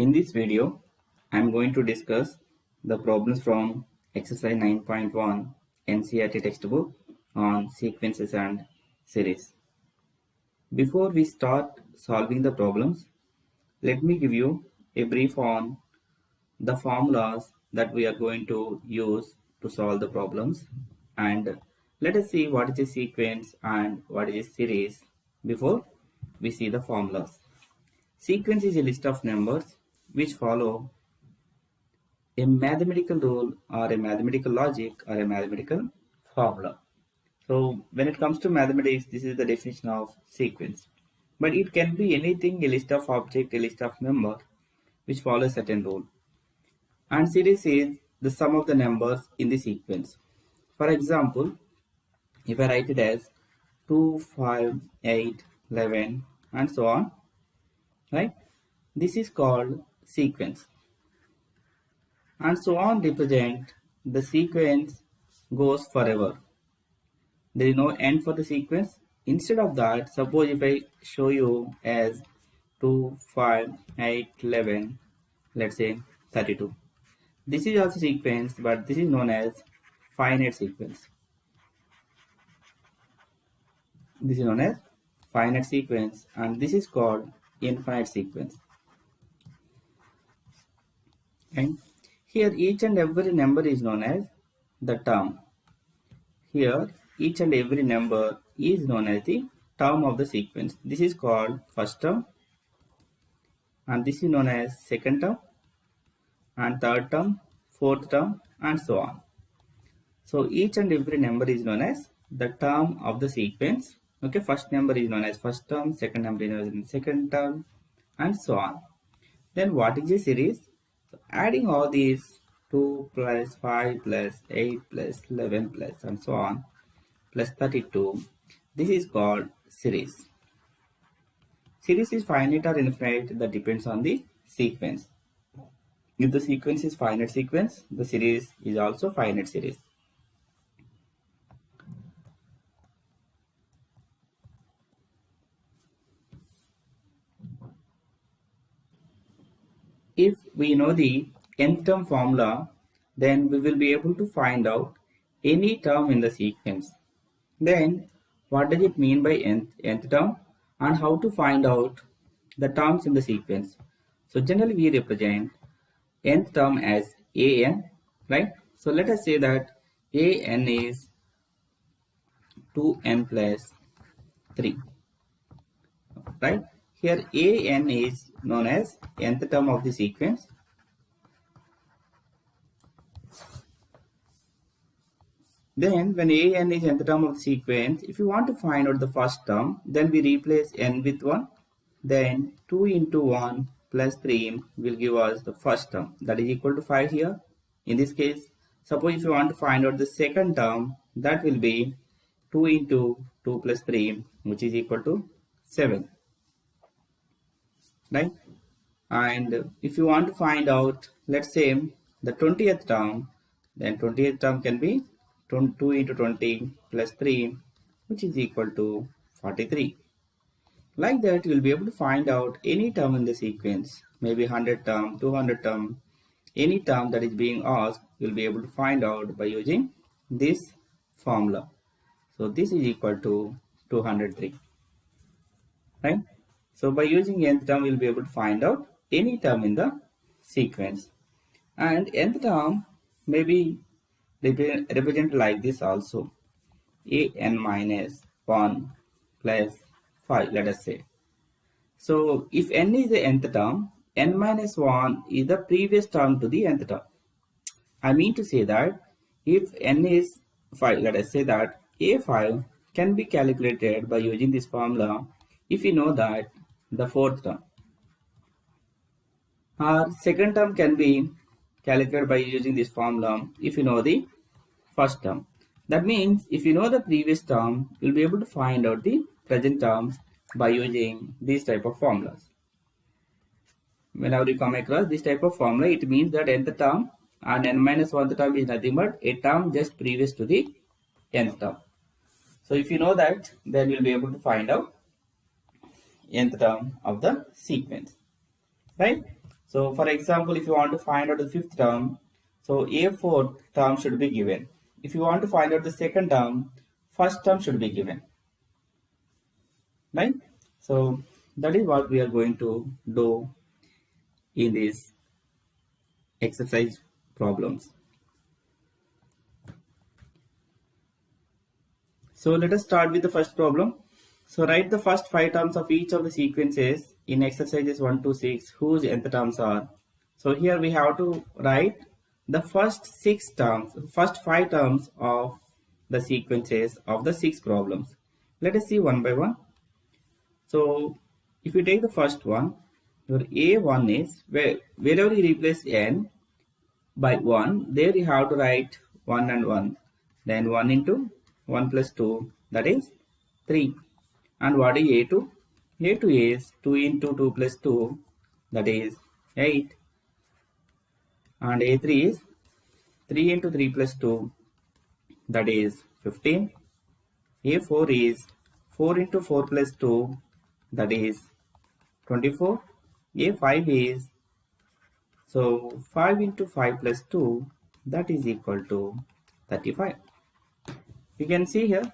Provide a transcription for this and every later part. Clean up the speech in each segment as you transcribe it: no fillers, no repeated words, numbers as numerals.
In this video, I am going to discuss the problems from exercise 9.1 NCERT textbook on sequences and series. Before we start solving the problems, let me give you a brief on the formulas that we are going to use to solve the problems, and let us see what is a sequence and what is a series before we see the formulas. Sequence is a list of numbers which follow a mathematical rule or a mathematical logic or a mathematical formula. So when it comes to mathematics, this is the definition of sequence. But it can be anything, a list of objects, a list of numbers which follow a certain rule. And series is the sum of the numbers in the sequence. For example, if I write it as 2, 5, 8, 11 and so on, right? This is called sequence. And so on represent the sequence goes forever. There is no end for the sequence. Instead of that, suppose if I show you as 2, 5, 8, 11, let's say 32. This is also sequence, but this is known as finite sequence. This is known as finite sequence, and this is called infinite sequence. And here each and every number is known as the term. Here each and every number is known as the term of the sequence. This is called first term, and this is known as second term, and third term, fourth term, and so on. So each and every number is known as the term of the sequence. Okay, first number is known as first term, second number is known as second term, and so on. Then what is a series? So adding all these 2 plus 5 plus 8 plus 11 plus and so on plus 32. This is called series. Series is finite or infinite, that depends on the sequence. If the sequence is finite sequence, the series is also finite series. If we know the nth term formula, then we will be able to find out any term in the sequence. Then what does it mean by nth term and how to find out the terms in the sequence? So generally we represent nth term as an, right? So let us say that an is 2n plus 3, right? Here an is known as nth term of the sequence. Then when an is nth term of the sequence, if you want to find out the first term, then we replace n with 1. Then 2 into 1 plus 3 will give us the first term, that is equal to 5 here. In this case, suppose if you want to find out the second term, that will be 2 into 2 plus 3, which is equal to 7. Right? And if you want to find out, let's say, the 20th term, then 20th term can be 2 into 20 plus 3, which is equal to 43. Like that, you will be able to find out any term in the sequence, maybe 100 term, 200 term, any term that is being asked, you will be able to find out by using this formula. So this is equal to 203, right? So by using nth term, we will be able to find out any term in the sequence. And nth term may be represented like this also, an minus 1 plus 5, let us say. So if n is the nth term, n minus 1 is the previous term to the nth term. I mean to say that if n is 5, let us say that a5 can be calculated by using this formula if you know that the fourth term. Our second term can be calculated by using this formula if you know the first term. That means if you know the previous term, you'll be able to find out the present terms by using these type of formulas. Whenever you come across this type of formula, it means that nth term and n minus 1th term is nothing but a term just previous to the nth term. So if you know that, then you'll be able to find out nth term of the sequence, right? So for example, if you want to find out the fifth term, so A4 term should be given. If you want to find out the second term, first term should be given, right? So that is what we are going to do in these exercise problems. So let us start with the first problem. So write the first 5 terms of each of the sequences in exercises 1 to 6 whose nth terms are. So here we have to write the first 5 terms of the sequences of the 6 problems. Let us see one by one. So if you take the first one, your A1 is wherever you replace n by 1, there you have to write 1 and 1. Then 1 into 1 plus 2, that is 3. And what is A2? A2 is 2 into 2 plus 2, that is 8. And A3 is 3 into 3 plus 2, that is 15. A4 is 4 into 4 plus 2, that is 24. A5 is, so 5 into 5 plus 2, that is equal to 35. You can see here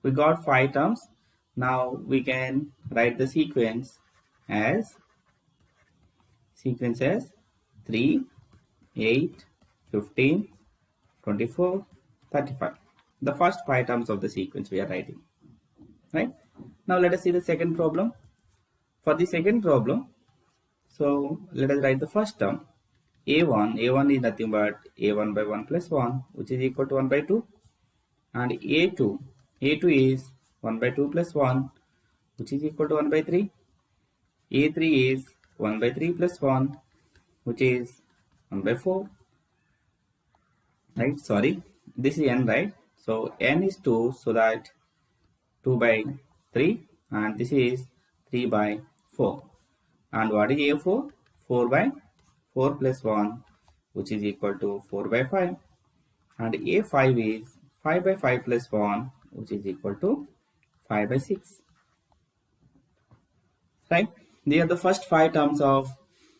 we got 5 terms. Now we can write the sequence as 3, 8, 15, 24, 35. The first 5 terms of the sequence we are writing, right? Now let us see the second problem. For the second problem, so let us write the first term. A1 is nothing but A1 by 1 plus 1, which is equal to 1 by 2. And A2 is 1 by 2 plus 1, which is equal to 1 by 3. A3 is 1 by 3 plus 1, which is 1 by 4. Right? Sorry, this is n, right? So n is 2, so that 2 by 3, and this is 3 by 4. And what is A4? 4 by 4 plus 1, which is equal to 4 by 5. And A5 is 5 by 5 plus 1, which is equal to 5 by 6. Right? They are the first 5 terms of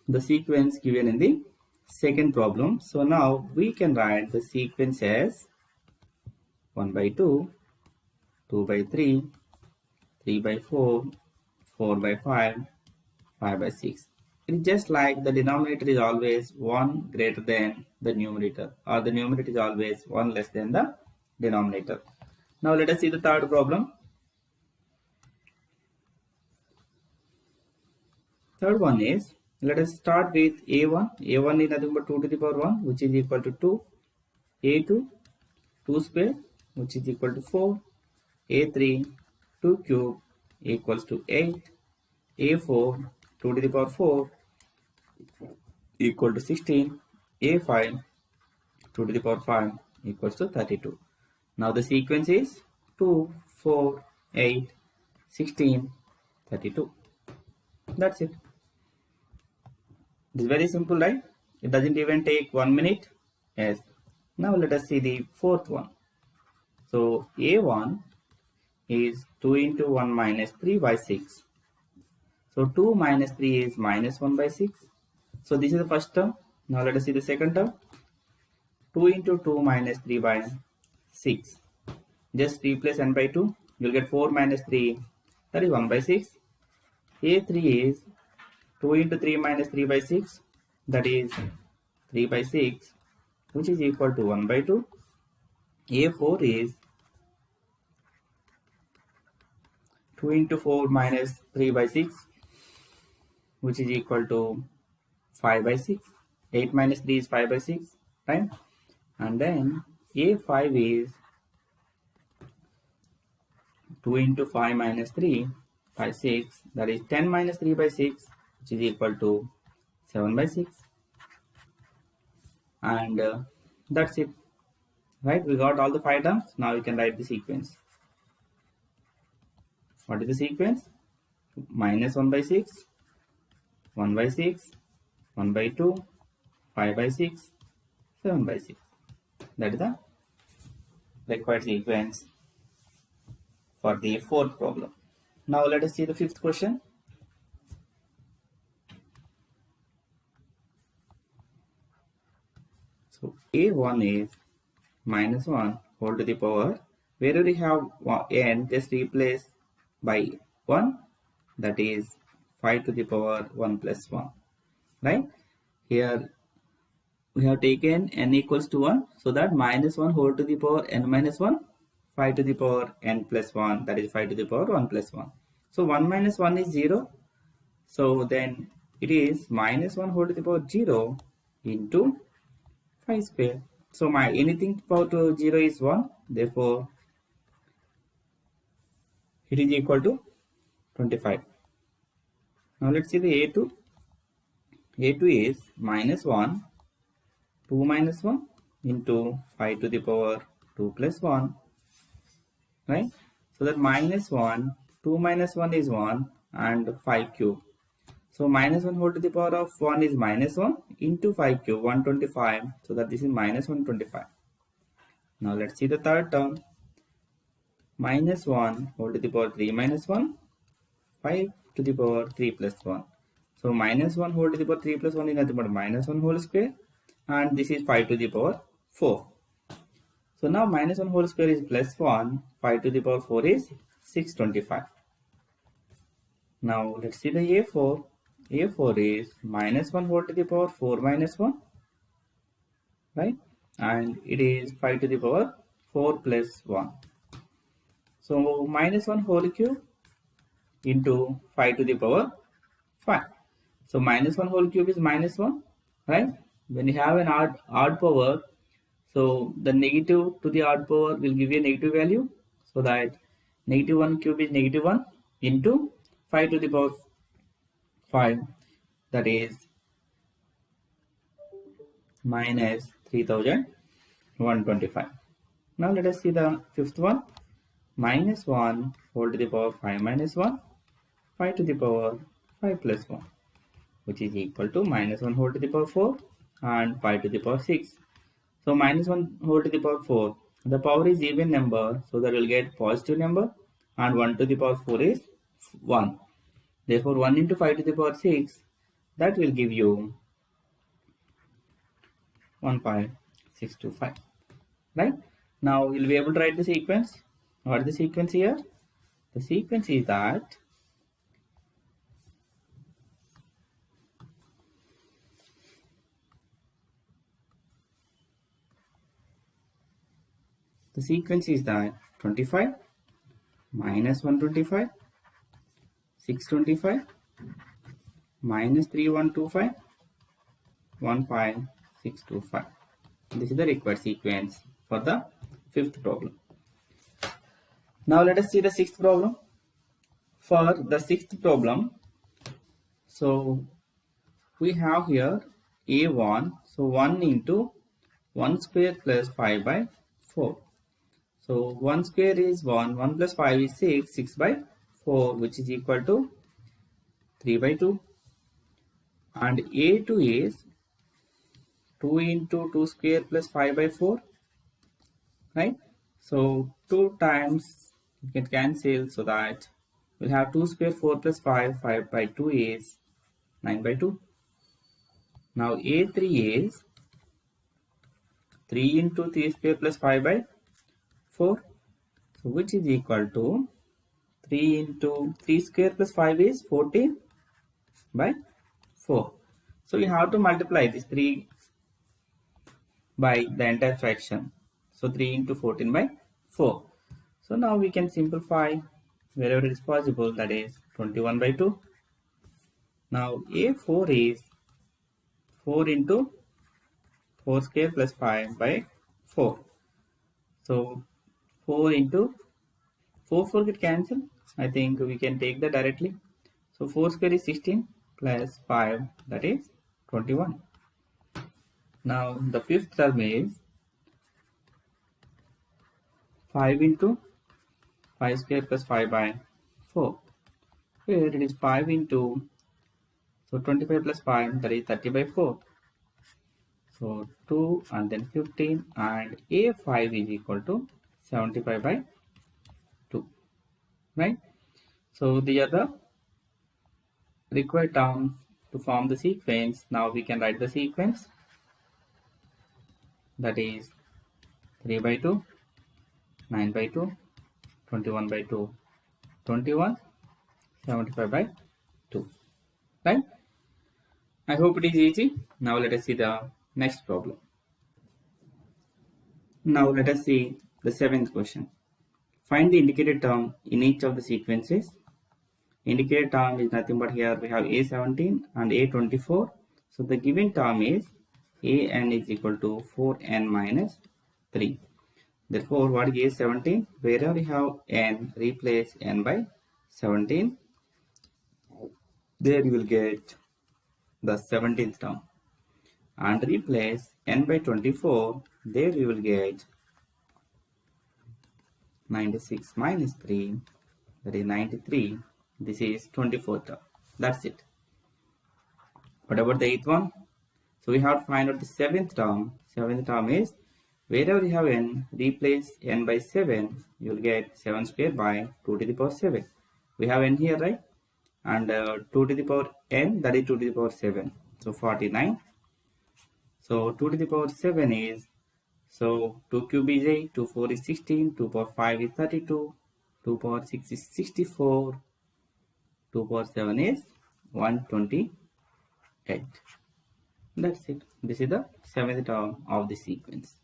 the sequence given in the second problem. So now we can write the sequence as 1 by 2, 2 by 3, 3 by 4, 4 by 5, 5 by 6. It is just like the denominator is always 1 greater than the numerator, or the numerator is always 1 less than the denominator. Now let us see the third problem. Third one is, let us start with A1. A1 is nothing but 2 to the power 1, which is equal to 2. A2, 2 square, which is equal to 4. A3, 2 cube equals to 8. A4, 2 to the power 4 equal to 16. A5, 2 to the power 5 equals to 32. Now the sequence is 2, 4, 8, 16, 32. That's it. It's very simple, right? It doesn't even take 1 minute. Yes. Now let us see the fourth one. So A1 is 2 into 1 minus 3 by 6. So 2 minus 3 is minus 1 by 6. So this is the first term. Now let us see the second term. 2 into 2 minus 3 by 6. Just replace n by 2. You'll get 4 minus 3. That is 1 by 6. A3 is 2 into 3 minus 3 by 6. That is 3 by 6, which is equal to 1 by 2. A4 is 2 into 4 minus 3 by 6, which is equal to 5 by 6. 8 minus 3 is 5 by 6, right? And then A5 is 2 into 5 minus 3 by 6, that is 10 minus 3 by 6, which is equal to 7 by 6. And that's it, right? We got all the 5 terms. Now we can write the sequence. What is the sequence? Minus 1 by 6, 1 by 6, 1 by 2, 5 by 6, 7 by 6. That is the required sequence for the fourth problem. Now let us see the fifth question. So a1 is minus 1 whole to the power, wherever you have n, just replace by 1, that is 5 to the power 1 plus 1, right? Here we have taken n equals to 1, so that minus 1 whole to the power n minus 1, 5 to the power n plus 1, that is 5 to the power 1 plus 1. So 1 minus 1 is 0, so then it is minus 1 whole to the power 0 into 5 square. So my anything power to 0 is 1, therefore it is equal to 25. Now let's see the a2. a2 is minus 1, 2 minus 1 into 5 to the power 2 plus 1, right? So that minus 1, 2 minus 1 is 1 and 5 cube. So minus 1 whole to the power of 1 is minus 1 into 5 cube, 125. So that this is minus 125. Now let's see the third term. Minus 1 whole to the power 3 minus 1, 5 to the power 3 plus 1. So minus 1 whole to the power 3 plus 1 is nothing but minus 1 whole square, and this is 5 to the power 4. So now minus 1 whole square is plus 1, 5 to the power 4 is 625. Now let's see the a4. a4 is minus 1 whole to the power 4 minus 1, right? And it is 5 to the power 4 plus 1. So minus 1 whole cube into 5 to the power 5. So minus 1 whole cube is minus 1, right? When you have an odd power, so the negative to the odd power will give you a negative value. So that negative 1 cube is negative 1 into 5 to the power 5, that is minus 3125. Now let us see the fifth one. Minus 1 whole to the power 5 minus 1, 5 to the power 5 plus 1, which is equal to minus 1 whole to the power 4 and 5 to the power 6. So minus 1 whole to the power 4. The power is even number, so that will get positive number, and 1 to the power 4 is 1. Therefore 1 into 5 to the power 6, that will give you 15625. Right? Now you'll be able to write the sequence. What is the sequence here? The sequence is that the sequence is that 25 minus 125, 625 minus 3125, 15625. This is the required sequence for the fifth problem. Now let us see the sixth problem. For the sixth problem, so we have here a1, so 1 into 1 square plus 5 by 4. So 1 square is 1, 1 plus 5 is 6, 6 by 4, which is equal to 3 by 2. And a2 is 2 into 2 square plus 5 by 4, right? So 2 times you can cancel, so that we'll have 2 square 4 plus 5, 5 by 2 is 9 by 2. Now a3 is 3 into 3 square plus 5 by 4, so which is equal to 3 into 3 square plus 5 is 14 by 4. So you have to multiply this 3 by the entire fraction. So 3 into 14 by 4. So now we can simplify wherever it is possible, that is 21 by 2. Now a4 is 4 into 4 square plus 5 by 4. So 4 into 4 get cancelled. I think we can take that directly. So 4 square is 16 plus 5, that is 21. Now the fifth term is 5 into 5 square plus 5 by 4. Here it is 5 into, so 25 plus 5, that is 30 by 4. So 2 and then 15, and a5 is equal to 75 by 2, right? So these are the required terms to form the sequence. Now we can write the sequence. that is 3 by 2, 9 by 2, 21 by 2, 21, 75 by 2, right? I hope it is easy. Now let us see the next problem. Now let us see the seventh question. Find the indicated term in each of the sequences. Indicated term is nothing but here we have A17 and A24. So the given term is an is equal to 4n minus 3. Therefore, what is A17? Wherever we have n, replace n by 17. There you will get the 17th term. And replace n by 24. There you will get 96 minus 3. That is 93. This is 24th term. That's it. What about the 8th one? So we have to find out the 7th term. 7th term is wherever you have n, replace n by 7, you will get 7 square by 2 to the power 7. We have n here, right? And 2 to the power n, that is 2 to the power 7. So 49. So 2 to the power 7 is, so 2 cube is 8, 2 4 is 16, 2 power 5 is 32, 2 power 6 is 64, 2 power 7 is 128. That's it. This is the 7th term of the sequence.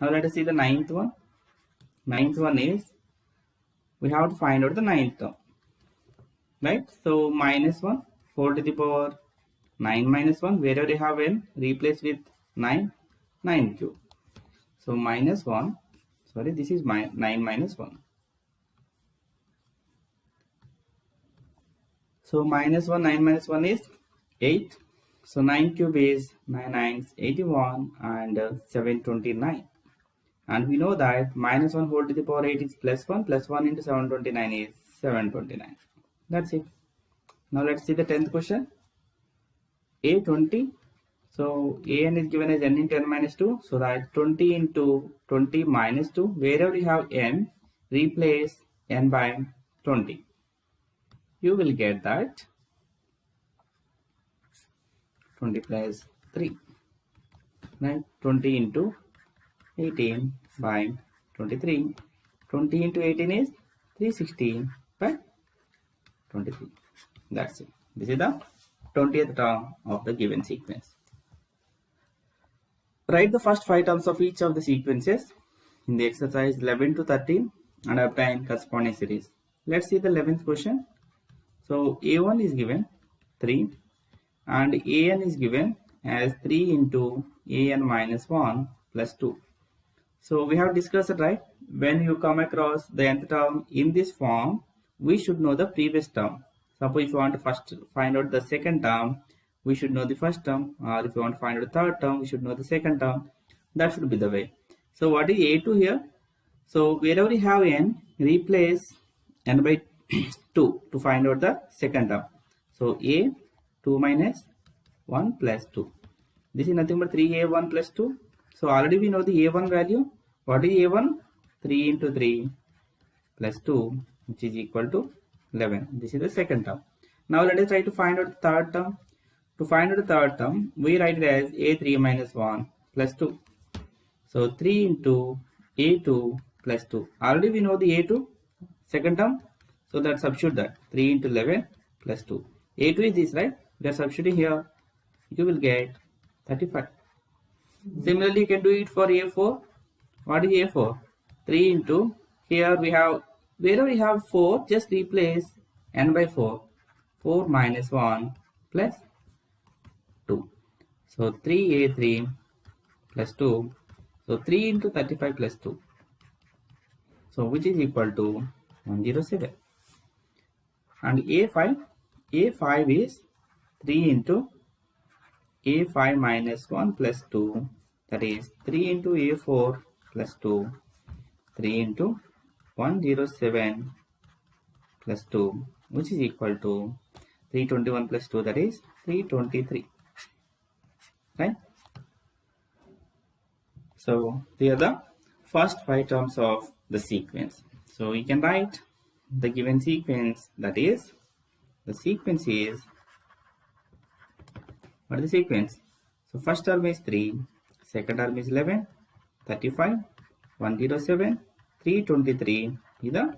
Now let us see the 9th one. 9th one is, we have to find out the 9th term, right? So minus 1, 4 to the power 9 minus 1, wherever you have n, replace with 9, 9 cube. So minus 1, sorry, this is 9 minus 1. So minus 1, 9 minus 1 is 8. So 9 cube is 9 9s 81 and 729. And we know that minus 1 whole to the power 8 is plus 1 into 729 is 729. That's it. Now let's see the 10th question. A20. So an is given as n into n minus 2. So that 20 into 20 minus 2. Wherever you have n, replace n by 20. You will get that 20 plus 3, right? 20 into 18 by 23. 20 into 18 is 316 by 23. That's it. This is the 20th term of the given sequence. Write the first 5 terms of each of the sequences in the exercise 11 to 13 and obtain corresponding series. Let's see the 11th question. So A1 is given 3 and an is given as 3 into an minus 1 plus 2. So we have discussed it, right? When you come across the nth term in this form, we should know the previous term. Suppose if you want to first find out the second term, we should know the first term, or if you want to find out the third term, we should know the second term. That should be the way. So what is A2 here? So wherever you have n, replace n by 2 to find out the second term. So A 2 minus 1 plus 2. This is nothing but 3a1 plus 2. So already we know the a1 value. What is a1? 3 into 3 plus 2, which is equal to 11. This is the second term. Now let us try to find out the third term. To find out the third term, we write it as a3 minus 1 plus 2. So 3 into a2 plus 2. Already we know the a2, second term. So that substitute that 3 into 11 plus 2. A2 is this, right? We are substituting here. You will get 35. Similarly, you can do it for A4. What is A4? 3 into, here we have, wherever we have 4, just replace n by 4. 4 minus 1 plus 2. So 3a3 plus 2. So 3 into 35 plus 2. So which is equal to 107. And A5, A5 is 3 into A5 minus 1 plus 2, that is 3 into A4 plus 2, 3 into 107 plus 2, which is equal to 321 plus 2, that is 323, right? So they are the first 5 terms of the sequence. So you can write the given sequence, that is, the sequence is, what is the sequence? So first term is 3, second term is 11, 35, 107, 323 is the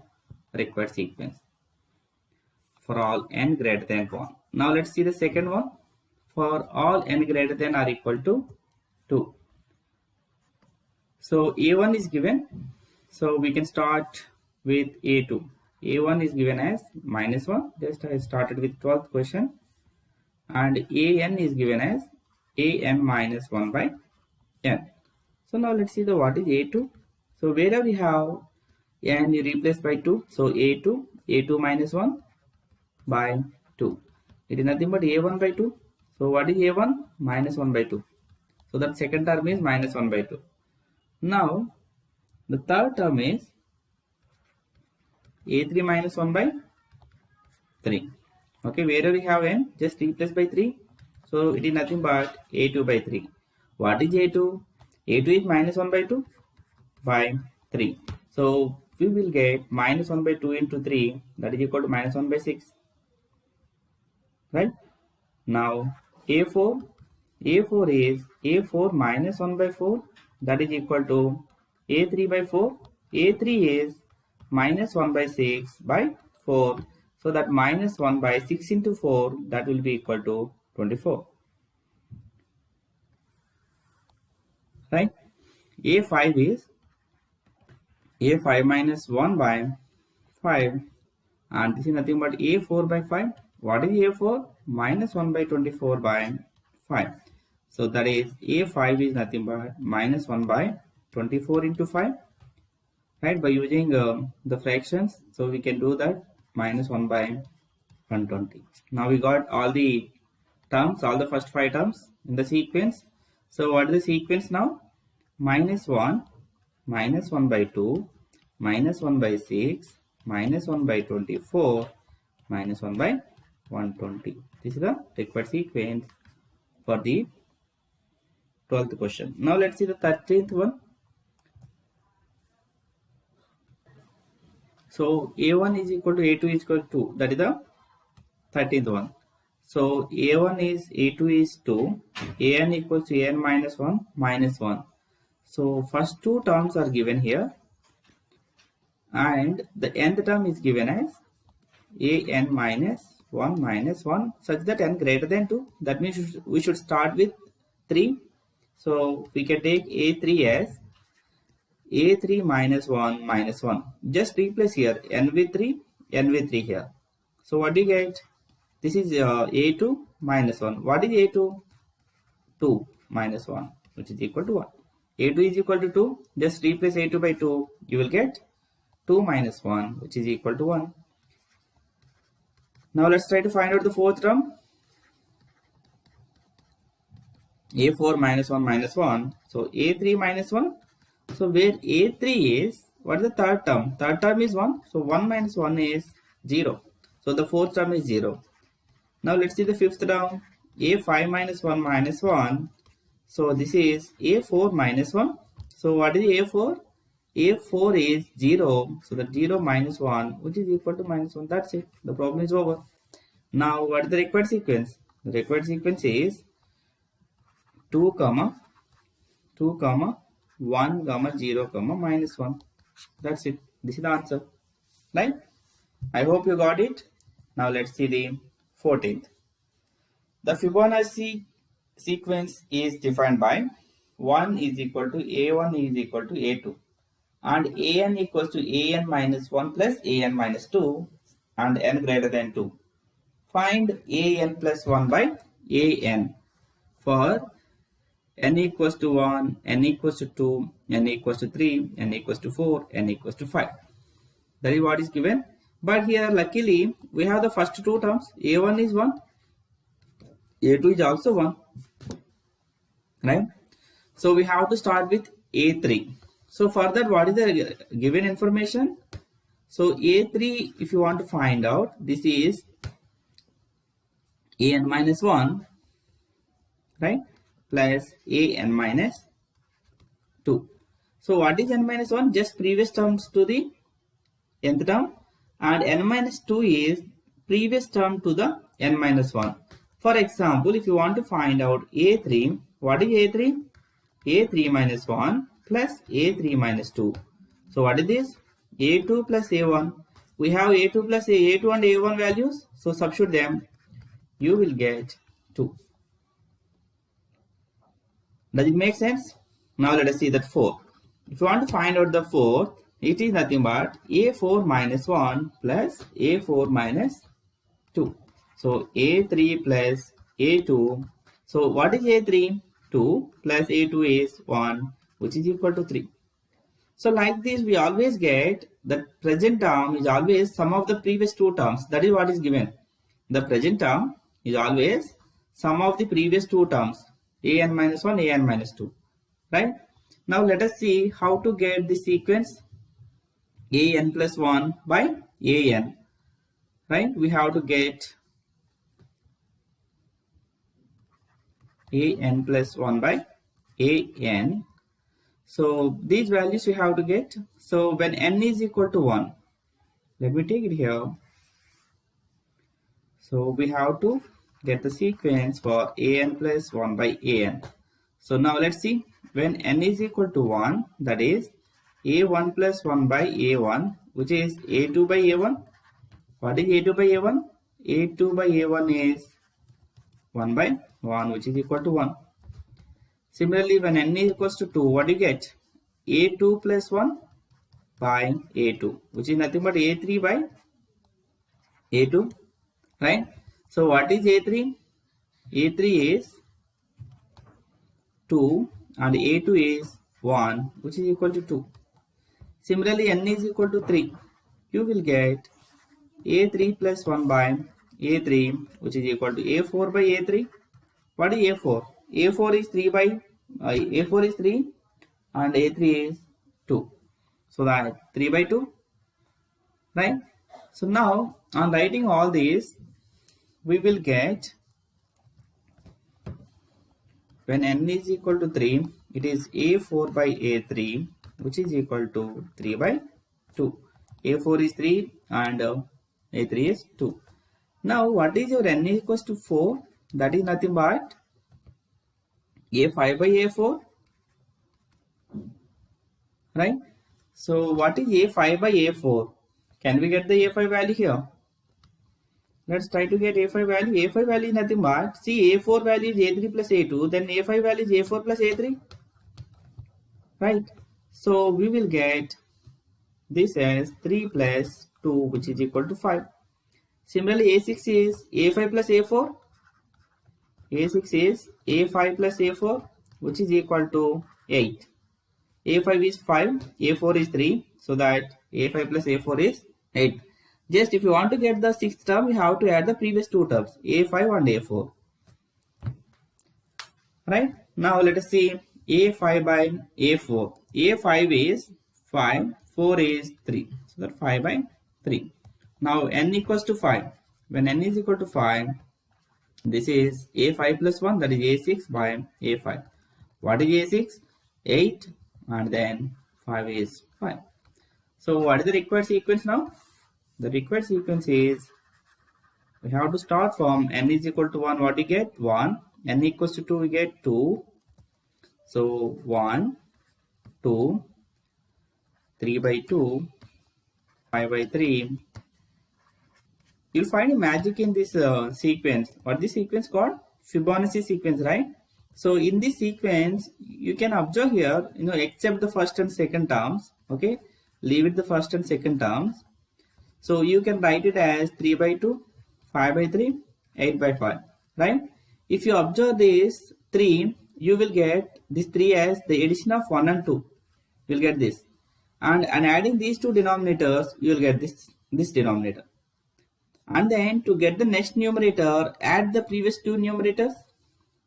required sequence for all n greater than 1. Now let's see the second one. For all n greater than or equal to 2. So A1 is given. So we can start with A2. A1 is given as -1. Just I started with 12th question. And an is given as an minus 1 by n. So now let's see the what is a2. So wherever we have n, you replace by 2. So a2 minus 1 by 2. It is nothing but a1 by 2. So what is a1? Minus 1 by 2. So that second term is minus 1 by 2. Now the third term is a3 minus 1 by 3. Okay, wherever we have n, just replace by 3. So it is nothing but a2 by 3. What is a2? a2 is minus 1 by 2 by 3. So we will get minus 1 by 2 into 3, that is equal to minus 1 by 6. Right? Now a4 is a4 minus 1 by 4, that is equal to a3 by 4. a3 is minus 1 by 6 by 4. So that minus 1 by 6 into 4, that will be equal to 24. Right? A5 is A5 minus 1 by 5, and this is nothing but A4 by 5. What is A4? Minus 1 by 24 by 5. So that is A5 is nothing but minus 1 by 24 into 5. Right? By using the fractions, so we can do that minus 1 by 120. Now we got all the terms, all the first 5 terms in the sequence. So what is the sequence now? Minus 1 by 2, minus 1 by 6, minus 1 by 24, minus 1 by 120. This is the required sequence for the 12th question. Now let's see the 13th one. So A1 is equal to A2 is equal to 2. That is the 13th one. So A1 is A2 is 2. An equals to An minus 1 minus 1. So first two terms are given here. And the nth term is given as An minus 1 such that n greater than 2. That means we should start with 3. So we can take A3 as A3 minus 1 minus 1. Just replace here n with 3 here. So what do you get? This is A2 minus 1. What is A2? 2 minus 1, which is equal to 1. A2 is equal to 2. Just replace A2 by 2. You will get 2 minus 1, which is equal to 1. Now let's try to find out the fourth term. A4 minus 1 minus 1. So A3 minus 1. So where A3 is, what is the third term? Third term is 1. So 1 minus 1 is 0. So the fourth term is 0. Now let's see the fifth term. A5 minus 1 minus 1. So this is A4 minus 1. So what is A4? A4 is 0. So the 0 minus 1, which is equal to minus 1. That's it. The problem is over. Now what is the required sequence? The required sequence is 2, 1, 0, minus 1. That's it. This is the answer. Right? I hope you got it. Now let's see the 14th. The Fibonacci sequence is defined by 1 is equal to A1 is equal to A2. And An equals to An minus 1 plus An minus 2 and n greater than 2. Find An plus 1 by An for n equals to 1, n equals to 2, n equals to 3, n equals to 4, n equals to 5. That is what is given. But here luckily we have the first two terms. A1 is 1, A2 is also 1. Right? So we have to start with A3. So for that, what is the given information? So A3, if you want to find out, this is An minus 1, right, plus An minus 2. So what is n minus 1? Just previous terms to the nth term, and n minus 2 is previous term to the n minus 1. For example, if you want to find out A3, what is A3? A3 minus 1 plus A3 minus 2. So what is this? A2 plus A1. We have A2 plus A2 and A1 values. So substitute them. You will get 2. Does it make sense? Now let us see that 4. If you want to find out the 4th, it is nothing but A4 minus 1 plus A4 minus 2. So A3 plus A2. So what is A3? 2 plus A2 is 1, which is equal to 3. So like this, we always get the present term is always sum of the previous two terms. That is what is given. The present term is always sum of the previous two terms, an minus 1, an minus 2. Right? Now let us see how to get the sequence an plus 1 by an. Right? We have to get an plus 1 by an. So these values we have to get. So when n is equal to 1, let me take it here. So we have to get the sequence for an plus 1 by an. So now let's see, when n is equal to 1, that is a1 plus 1 by a1, which is a2 by a1. What is a2 by a1? a2 by a1 is 1 by 1, which is equal to 1. Similarly, when n is equals to 2, what do you get? a2 plus 1 by a2, which is nothing but a3 by a2, right? So what is a3? a3 is 2 and a2 is 1, which is equal to 2. Similarly, n is equal to 3. You will get a3 plus 1 by a3, which is equal to a4 by a3. What is a4? a4 is 3 by a4 is 3 and a3 is 2. So that 3 by 2, right? So now on writing all these, we will get, when n is equal to 3, it is a4 by a3, which is equal to 3 by 2. a4 is 3 and a3 is 2. Now what is your n equals to 4? That is nothing but a5 by a4, right? So what is a5 by a4? Can we get the a5 value here? Let's try to get a5 value. a5 value is nothing but, see, a4 value is a3 plus a2, then a5 value is a4 plus a3, right? So we will get this as 3 plus 2, which is equal to 5. Similarly, a6 is a5 plus a4. a6 is a5 plus a4, which is equal to 8. a5 is 5, a4 is 3, so that a5 plus a4 is 8. Just if you want to get the sixth term, we have to add the previous two terms, a5 and a4. Right? Now let us see a5 by a4. a5 is 5, 4 is 3. So that 5 by 3. Now n equals to 5. When n is equal to 5, this is a5 plus 1, that is a6 by a5. What is a6? 8 and then 5 is 5. So what is the required sequence now? The required sequence is, we have to start from n is equal to 1, what we get? 1. N equals to 2, we get 2. So 1, 2, 3 by 2, 5 by 3. You'll find a magic in this sequence. What this sequence called? Fibonacci sequence, right? So in this sequence, you can observe here, except the first and second terms, okay? Leave it the first and second terms. So you can write it as 3 by 2, 5 by 3, 8 by 5, right? If you observe this 3, you will get this 3 as the addition of 1 and 2. You will get this. And adding these two denominators, you will get this denominator. And then to get the next numerator, add the previous two numerators.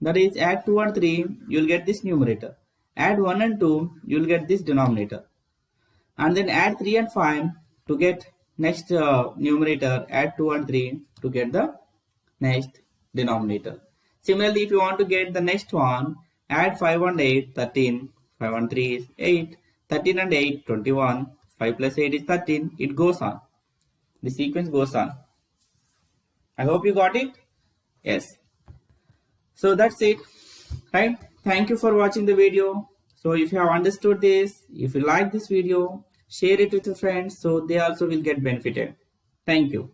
That is, add 2 and 3, you will get this numerator. Add 1 and 2, you will get this denominator. And then add 3 and 5 to get next numerator, add 2 and 3 to get the next denominator. Similarly, if you want to get the next one, add 5 and 8, 13, 5 and 3 is 8, 13 and 8, 21, 5 plus 8 is 13, it goes on. The sequence goes on. I hope you got it? Yes. So that's it, right? Thank you for watching the video. So if you have understood this, if you like this video, share it with your friends so they also will get benefited. Thank you.